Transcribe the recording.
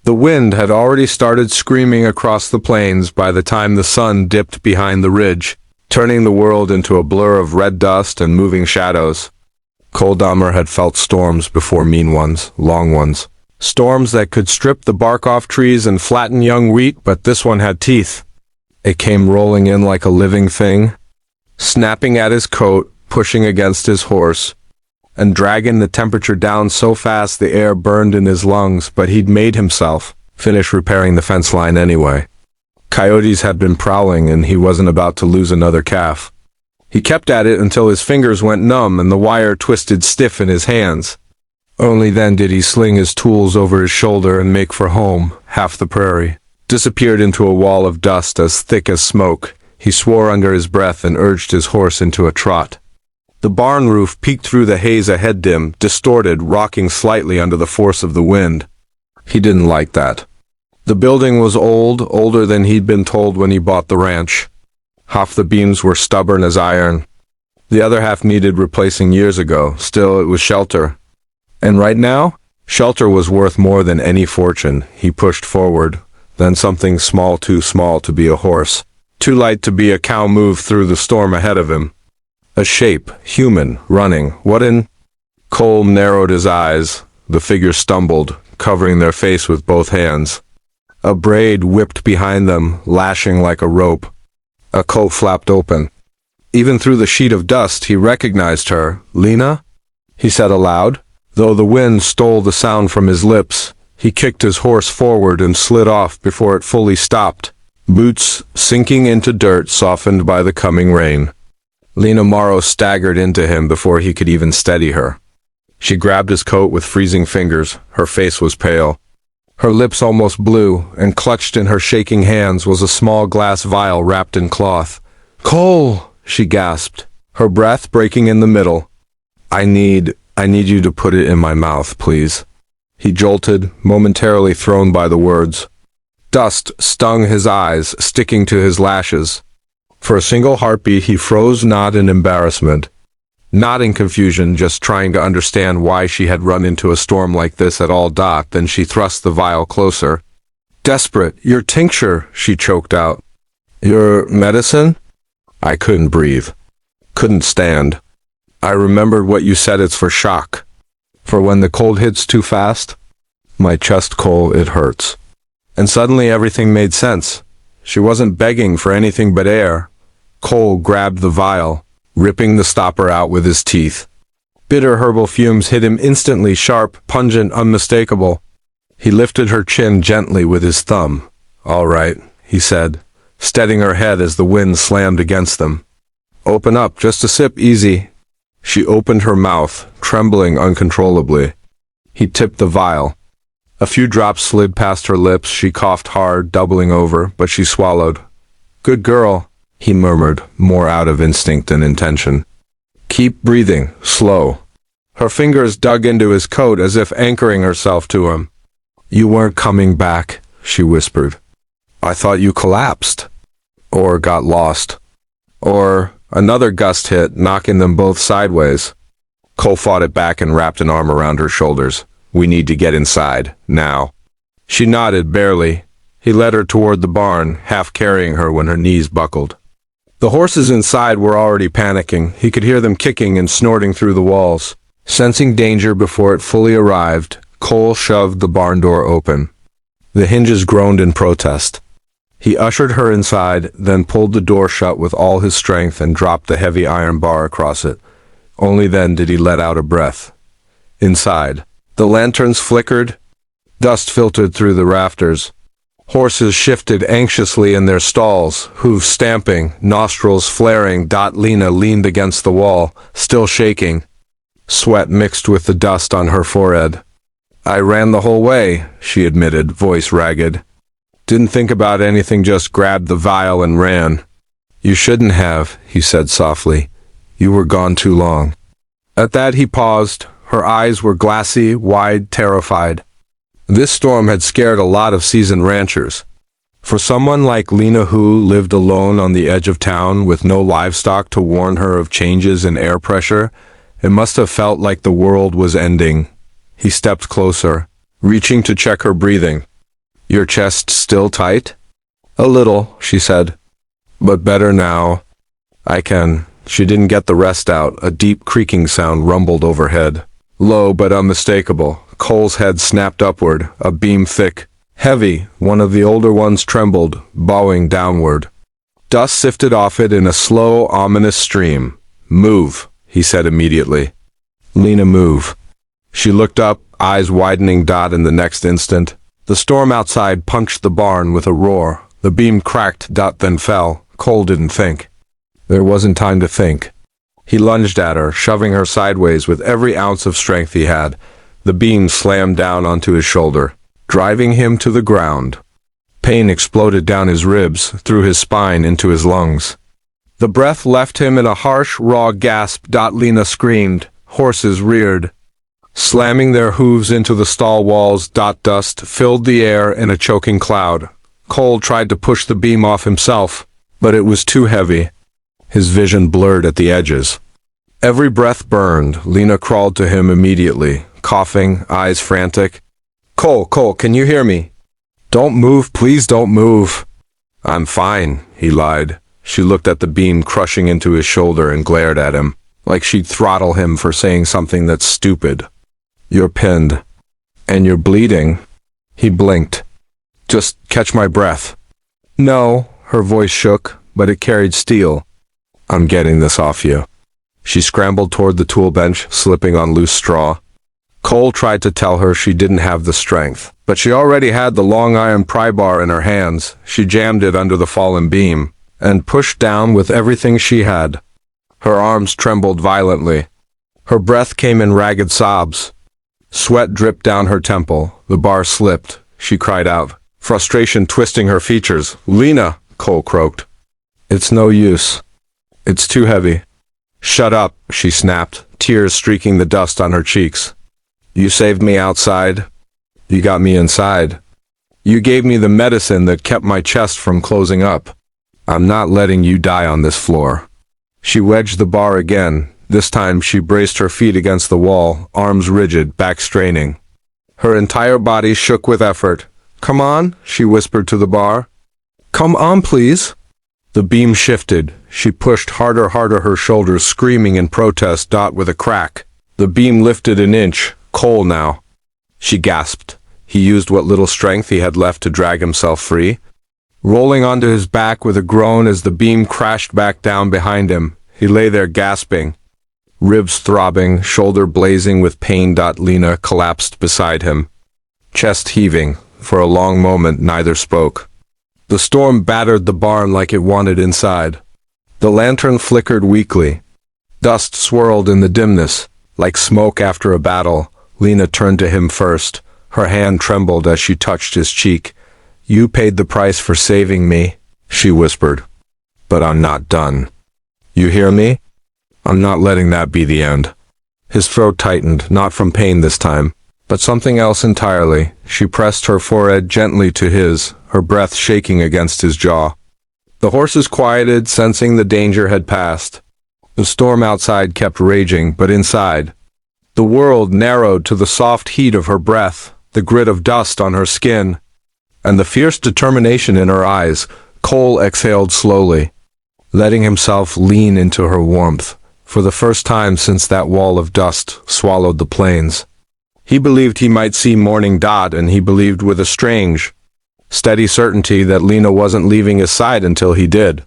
The wind had already started screaming across the plains by the time the sun dipped behind the ridge, turning the world into a blur of red dust and moving shadows. Cole Dahmer had felt storms before, mean ones, long ones. Storms that could strip the bark off trees and flatten young wheat, but this one had teeth. It came rolling in like a living thing, snapping at his coat, pushing against his horse, and dragging the temperature down so fast the air burned in his lungs, but he'd made himself finish repairing the fence line anyway. Coyotes had been prowling, and he wasn't about to lose another calf. He kept at it until his fingers went numb and the wire twisted stiff in his hands. Only then did he sling his tools over his shoulder and make for home. Half the prairie disappeared into a wall of dust as thick as smoke. He swore under his breath and urged his horse into a trot. The barn roof peeked through the haze ahead, dim, distorted, rocking slightly under the force of the wind. He didn't like that. The building was old, older than he'd been told when he bought the ranch. Half the beams were stubborn as iron. The other half needed replacing years ago. Still, it was shelter. And right now, shelter was worth more than any fortune. He pushed forward. Then something small, too small to be a horse, too light to be a cow, moved through the storm ahead of him. A shape, human, running. What in? Cole narrowed his eyes. The figure stumbled, covering their face with both hands. A braid whipped behind them, lashing like a rope. A coat flapped open. Even through the sheet of dust, he recognized her. "Lena?" he said aloud. Though the wind stole the sound from his lips, he kicked his horse forward and slid off before it fully stopped, boots sinking into dirt softened by the coming rain. Lena Morrow staggered into him before he could even steady her. She grabbed his coat with freezing fingers. Her face was pale. Her lips almost blue, and clutched in her shaking hands was a small glass vial wrapped in cloth. "Cole!" she gasped, her breath breaking in the middle. I need you to put it in my mouth, please." He jolted, momentarily thrown by the words. Dust stung his eyes, sticking to his lashes. For a single heartbeat he froze, not in embarrassment, not in confusion, just trying to understand why she had run into a storm like this at all. Then she thrust the vial closer. "Desperate, your tincture," she choked out. "Your medicine?" I couldn't breathe. Couldn't stand. I remembered what you said, it's for shock. For when the cold hits too fast? My chest, Cole, it hurts. And suddenly everything made sense. She wasn't begging for anything but air. Cole grabbed the vial, ripping the stopper out with his teeth. Bitter herbal fumes hit him instantly, sharp, pungent, unmistakable. He lifted her chin gently with his thumb. "All right," he said, steadying her head as the wind slammed against them. "Open up, just a sip, easy." She opened her mouth, trembling uncontrollably. He tipped the vial. A few drops slid past her lips. She coughed hard, doubling over, but she swallowed. "Good girl," he murmured, more out of instinct than intention. "Keep breathing, slow." Her fingers dug into his coat as if anchoring herself to him. "You weren't coming back," she whispered. "I thought you collapsed. Or got lost." Or another gust hit, knocking them both sideways. Cole fought it back and wrapped an arm around her shoulders. "We need to get inside, now." She nodded, barely. He led her toward the barn, half carrying her when her knees buckled. The horses inside were already panicking. He could hear them kicking and snorting through the walls. Sensing danger before it fully arrived, Cole shoved the barn door open. The hinges groaned in protest. He ushered her inside, then pulled the door shut with all his strength and dropped the heavy iron bar across it. Only then did he let out a breath. Inside, the lanterns flickered. Dust filtered through the rafters. Horses shifted anxiously in their stalls, hooves stamping, nostrils flaring. Lena leaned against the wall, still shaking. Sweat mixed with the dust on her forehead. "I ran the whole way," she admitted, voice ragged. "Didn't think about anything, just grabbed the vial and ran." "You shouldn't have," he said softly. "You were gone too long." At that he paused. Her eyes were glassy, wide, terrified. This storm had scared a lot of seasoned ranchers. For someone like Lena, who lived alone on the edge of town with no livestock to warn her of changes in air pressure, it must have felt like the world was ending. He stepped closer, reaching to check her breathing. Your chest still tight? A little, she said. But better now. I can. She didn't get the rest out. A deep creaking sound rumbled overhead. Low but unmistakable. Cole's head snapped upward, a beam thick, heavy. One of the older ones trembled, bowing downward. Dust sifted off it in a slow, ominous stream. Move, he said immediately. Lena, move. She looked up, eyes widening. In the next instant, the storm outside punched the barn with a roar. The beam cracked. Then fell. Cole didn't think. There wasn't time to think. He lunged at her, shoving her sideways with every ounce of strength he had. The beam slammed down onto his shoulder, driving him to the ground. Pain exploded down his ribs, through his spine into his lungs. The breath left him in a harsh, raw gasp. Lena screamed. Horses reared, slamming their hooves into the stall walls. Dust filled the air in a choking cloud. Cole tried to push the beam off himself, but it was too heavy. His vision blurred at the edges. Every breath burned. Lena crawled to him immediately, coughing, eyes frantic. Cole, can you hear me? Don't move, please don't move. I'm fine, he lied. She looked at the beam crushing into his shoulder and glared at him, like she'd throttle him for saying something that's stupid. You're pinned. And you're bleeding. He blinked. Just catch my breath. No, her voice shook, but it carried steel. I'm getting this off you. She scrambled toward the tool bench, slipping on loose straw. Cole tried to tell her she didn't have the strength, but she already had the long iron pry bar in her hands. She jammed it under the fallen beam, and pushed down with everything she had. Her arms trembled violently. Her breath came in ragged sobs. Sweat dripped down her temple. The bar slipped. She cried out, frustration twisting her features. Lena, Cole croaked. It's no use. It's too heavy. Shut up, she snapped, tears streaking the dust on her cheeks. You saved me outside. You got me inside. You gave me the medicine that kept my chest from closing up. I'm not letting you die on this floor. She wedged the bar again. This time she braced her feet against the wall, arms rigid, back straining. Her entire body shook with effort. Come on, she whispered to the bar. Come on, please. The beam shifted. She pushed harder, her shoulders screaming in protest. With a crack. The beam lifted an inch. Cole now. She gasped. He used what little strength he had left to drag himself free. Rolling onto his back with a groan as the beam crashed back down behind him, he lay there gasping, ribs throbbing, shoulder blazing with pain. Lena collapsed beside him, chest heaving. For a long moment neither spoke. The storm battered the barn like it wanted inside. The lantern flickered weakly. Dust swirled in the dimness, like smoke after a battle. Lena turned to him first. Her hand trembled as she touched his cheek. You paid the price for saving me, she whispered. But I'm not done. You hear me? I'm not letting that be the end. His throat tightened, not from pain this time, but something else entirely. She pressed her forehead gently to his, her breath shaking against his jaw. The horses quieted, sensing the danger had passed. The storm outside kept raging, but inside, the world narrowed to the soft heat of her breath, the grit of dust on her skin, and the fierce determination in her eyes. Cole exhaled slowly, letting himself lean into her warmth, for the first time since that wall of dust swallowed the plains. He believed he might see morning, and he believed with a strange, steady certainty that Lena wasn't leaving his side until he did.